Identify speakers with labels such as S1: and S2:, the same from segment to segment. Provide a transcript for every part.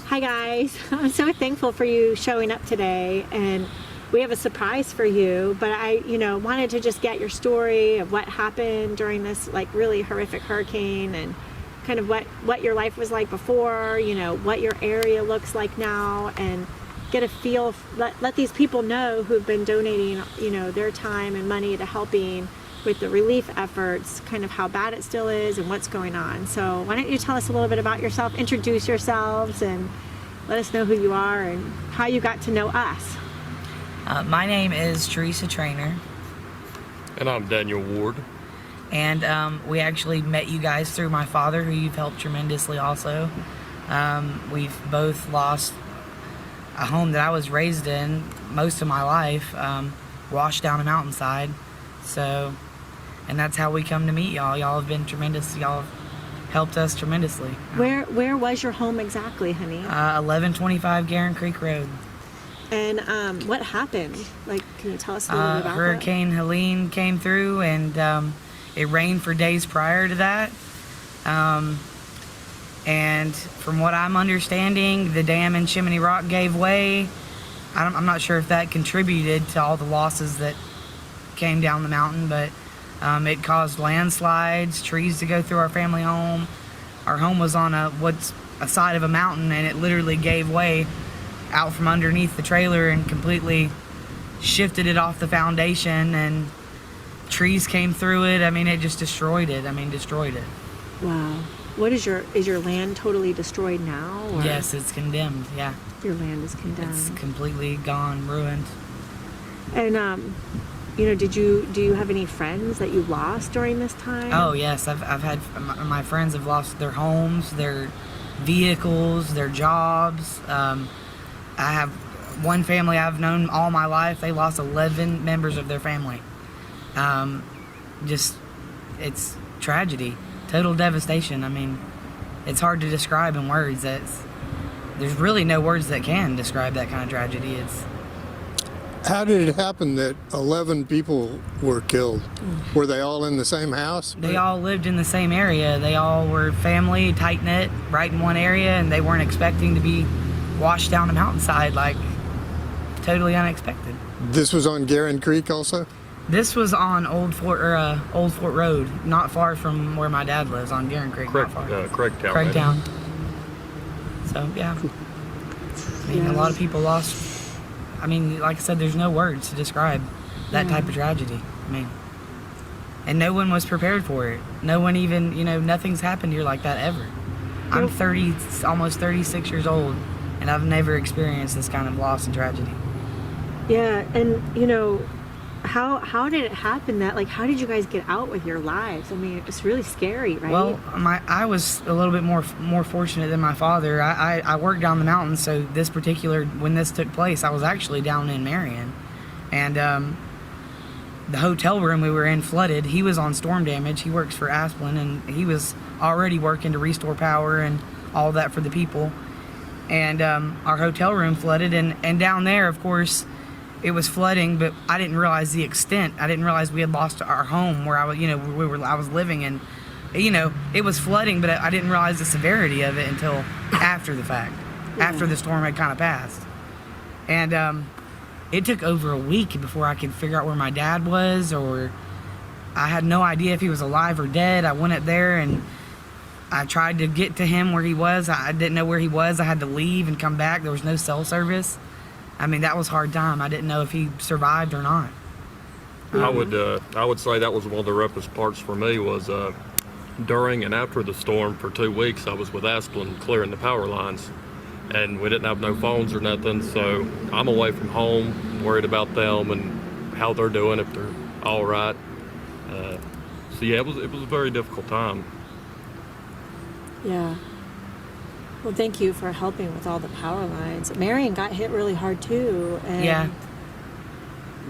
S1: Hi guys, I'm so thankful for you showing up today, and we have a surprise for you, but I wanted to just get your story of what happened during this like really horrific hurricane, and kind of what your life was like before, what your area looks like now, and get a feel, let these people know who've been donating their time and money to helping with the relief efforts, kind of how bad it still is and what's going on. So why don't you tell us a little bit about yourself, introduce yourselves, and let us know who you are and how you got to know us.
S2: My name is Teresa Trainer.
S3: And I'm Daniel Ward.
S2: And we actually met you guys through my father, who you've helped tremendously also. We've both lost a home that I was raised in most of my life, washed down a mountainside. So, and that's how we come to meet y'all. Y'all have been tremendous. Y'all have helped us tremendously.
S1: Where was your home exactly, honey?
S2: 1125 Garen Creek Road.
S1: And what happened? Like, can you tell us a little bit about
S2: Hurricane Helene came through, and it rained for days prior to that. And from what I'm understanding, the dam in Chimney Rock gave way. I'm not sure if that contributed to all the losses that came down the mountain, but it caused landslides, trees to go through our family home. Our home was on a side of a mountain, and it literally gave way out from underneath the trailer and completely shifted it off the foundation, and trees came through it. I mean, it just destroyed it. Destroyed it.
S1: Wow. What is your land totally destroyed now? Or?
S2: Yes, it's condemned. Yeah.
S1: Your land is condemned.
S2: It's completely gone, ruined.
S1: And do you have any friends that you lost during this time?
S2: Oh yes, I've had my friends have lost their homes, their vehicles, their jobs. I have one family I've known all my life. They lost 11 members of their family. It's tragedy, total devastation. It's hard to describe in words. There's really no words that can describe that kind of tragedy.
S4: How did it happen that 11 people were killed? Were they all in the same house?
S2: They all lived in the same area. They all were family, tight-knit, right in one area, and they weren't expecting to be washed down a mountainside, like totally unexpected.
S4: This was on Garen Creek also?
S2: This was on Old Fort Road, not far from where my dad lives, on Garen Creek. Craigtown. So yeah, a lot of people lost. Like I said, there's no words to describe that type of tragedy. And no one was prepared for it. No one even, nothing's happened here like that ever. I'm almost 36 years old, and I've never experienced this kind of loss and tragedy.
S1: Yeah, and how did it happen how did you guys get out with your lives? It's really scary, right?
S2: Well, I was a little bit more fortunate than my father. I worked down the mountain, so when this took place, I was actually down in Marion, and the hotel room we were in flooded. He was on storm damage. He works for Asplin, and he was already working to restore power and all that for the people. And our hotel room flooded, and down there, of course, it was flooding, but I didn't realize the extent. I didn't realize we had lost our home where I was living, and it was flooding, but I didn't realize the severity of it until after the fact, after the storm had kind of passed. And it took over a week before I could figure out where my dad was, or I had no idea if he was alive or dead. I went up there and I tried to get to him where he was. I didn't know where he was. I had to leave and come back. There was no cell service. That was a hard time. I didn't know if he survived or not.
S3: I would say that was one of the roughest parts for me was during and after the storm. For 2 weeks I was with Asplin clearing the power lines, and we didn't have no phones or nothing, so I'm away from home, worried about them and how they're doing, if they're all right. So yeah, it was a very difficult time.
S1: Yeah. Well, thank you for helping with all the power lines. Marion got hit really hard too. And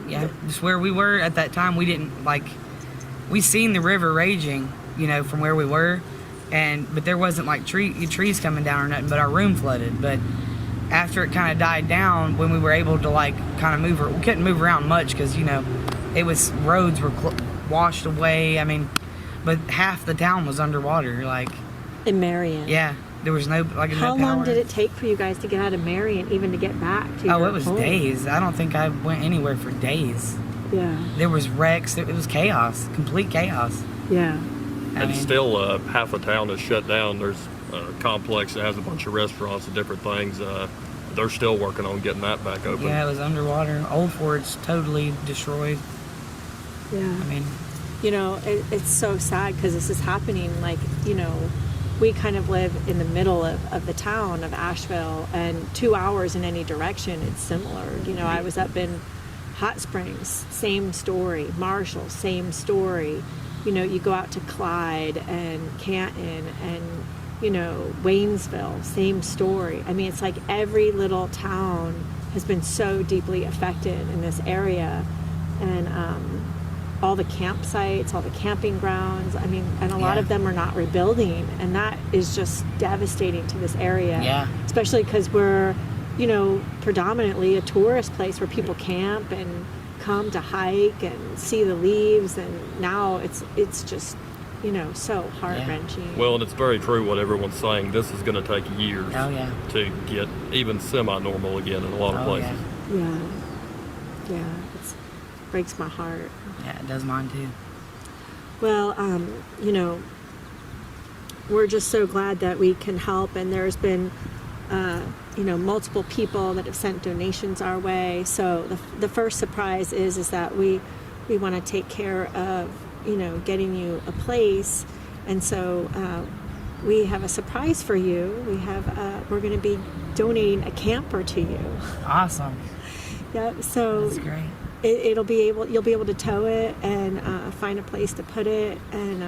S2: yeah, just where we were at that time, we seen the river raging, from where we were, but there wasn't trees coming down or nothing, but our room flooded. But after it kind of died down, when we were able to kind of move, we couldn't move around much because roads were washed away. But half the town was underwater.
S1: In Marion.
S2: Yeah. There was no like
S1: How
S2: no power.
S1: long did it take for you guys to get out of Marion, even to get back to your
S2: Oh, it was
S1: home?
S2: days. I don't think I went anywhere for days.
S1: Yeah,
S2: There was wrecks. It was chaos, complete chaos.
S1: yeah.
S2: I
S3: And
S2: mean,
S3: still, half of town is shut down. There's a complex that has a bunch of restaurants and different things. They're still working on getting that back open.
S2: yeah, it was underwater. Old Fort's totally destroyed.
S1: Yeah.
S2: I mean,
S1: You know, it's so sad because this is happening. Like, you know, we kind of live in the middle of the town of Asheville, and 2 hours in any direction, it's similar. You know, I was up in Hot Springs, same story. Marshall, same story. You know, you go out to Clyde and Canton and, you know, Waynesville, same story. I mean, it's like every little town has been so deeply affected in this area. And all the campsites, all the camping grounds, I mean, and a lot
S2: Yeah.
S1: of them are not rebuilding. And that is just devastating to this area.
S2: Yeah.
S1: Especially because we're, you know, predominantly a tourist place where people camp and come to hike and see the leaves. And now it's just, you know, so heart-wrenching.
S3: Well, and it's very true what everyone's saying. This is going to take years
S2: oh yeah.
S3: to get even semi-normal again in a lot of
S2: Oh
S3: places.
S2: yeah.
S1: Yeah. Yeah. It breaks my heart.
S2: Yeah, it does mine too.
S1: Well, you know, we're just so glad that we can help, and there's been, you know, multiple people that have sent donations our way. So the first surprise is that we want to take care of, you know, getting you a place, and so we have a surprise for you. We're going to be donating a camper to you.
S2: Awesome.
S1: Yep. So
S2: That's great.
S1: you'll be able to tow it and find a place to put it, and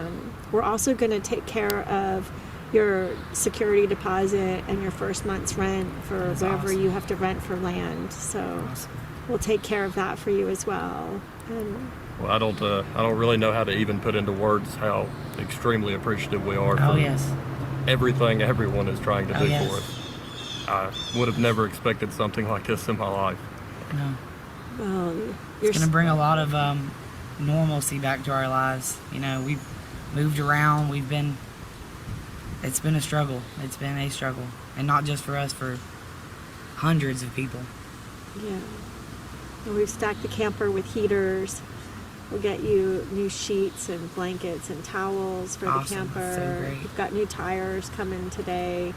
S1: we're also going to take care of your security deposit and your first month's rent for
S2: That's
S1: wherever
S2: awesome.
S1: you have to rent for land. So
S2: Awesome.
S1: we'll take care of that for you as well. And
S3: Well, I don't really know how to even put into words how extremely appreciative we are
S2: Oh
S3: for
S2: yes.
S3: everything everyone is trying to
S2: Oh,
S3: do
S2: yes.
S3: for us. I would have never expected something like this in my life.
S2: No.
S1: well,
S2: It's going to bring a lot of normalcy back to our lives. You know, we've moved around. It's been a struggle. It's been a struggle. And not just for us, for hundreds of people.
S1: yeah. And we've stacked the camper with heaters. We'll get you new sheets and blankets and towels for
S2: Awesome.
S1: the
S2: That's so
S1: camper.
S2: great.
S1: We've got new tires coming today.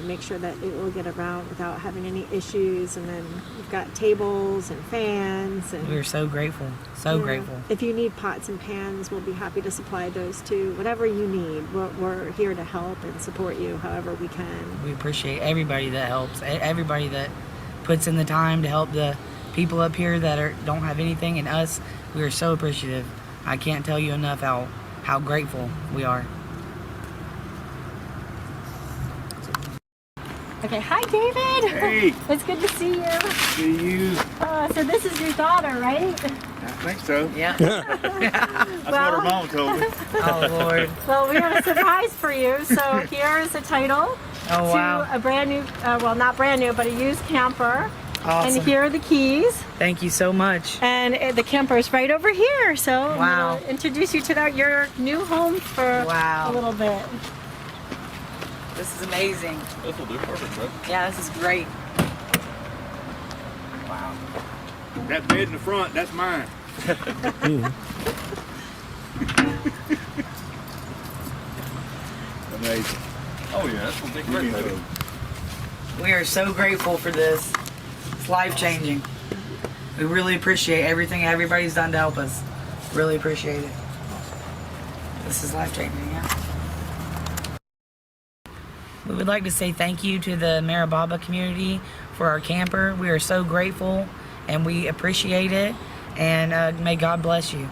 S1: Make sure that it will get around without having any issues. And then we've got tables and fans. And
S2: We are so grateful. So
S1: yeah,
S2: grateful.
S1: If you need pots and pans, we'll be happy to supply those too. Whatever you need, we're here to help and support you however we can.
S2: We appreciate everybody that helps. Everybody that puts in the time to help the people up here that don't have anything, and us. We are so appreciative. I can't tell you enough how grateful we are.
S1: Okay, hi David.
S5: Hey,
S1: It's good to see you.
S5: see you.
S1: So this is your daughter, right?
S5: I think so.
S2: Yeah.
S5: That's what her mom told me.
S2: Oh Lord.
S1: Well, we have a surprise for you. So here is the title
S2: Oh
S1: to
S2: wow.
S1: a brand new, well, not brand new, but a used camper.
S2: Awesome.
S1: And here are the keys.
S2: Thank you so much.
S1: And the camper is right over here. So
S2: Wow.
S1: I'm gonna introduce you to your new home for
S2: Wow.
S1: a little bit.
S2: This is amazing.
S3: This will do perfect, bro.
S2: Yeah, this is great.
S5: Wow. That bed in the front, that's mine. Amazing.
S3: Oh yeah, this will be
S5: You
S3: great, baby.
S5: know.
S2: We are so grateful for this. It's life changing. We really appreciate everything everybody's done to help us. Really appreciate it. This is life changing, yeah. We would like to say thank you to the Maribaba community for our camper. We are so grateful and we appreciate it. And may God bless you.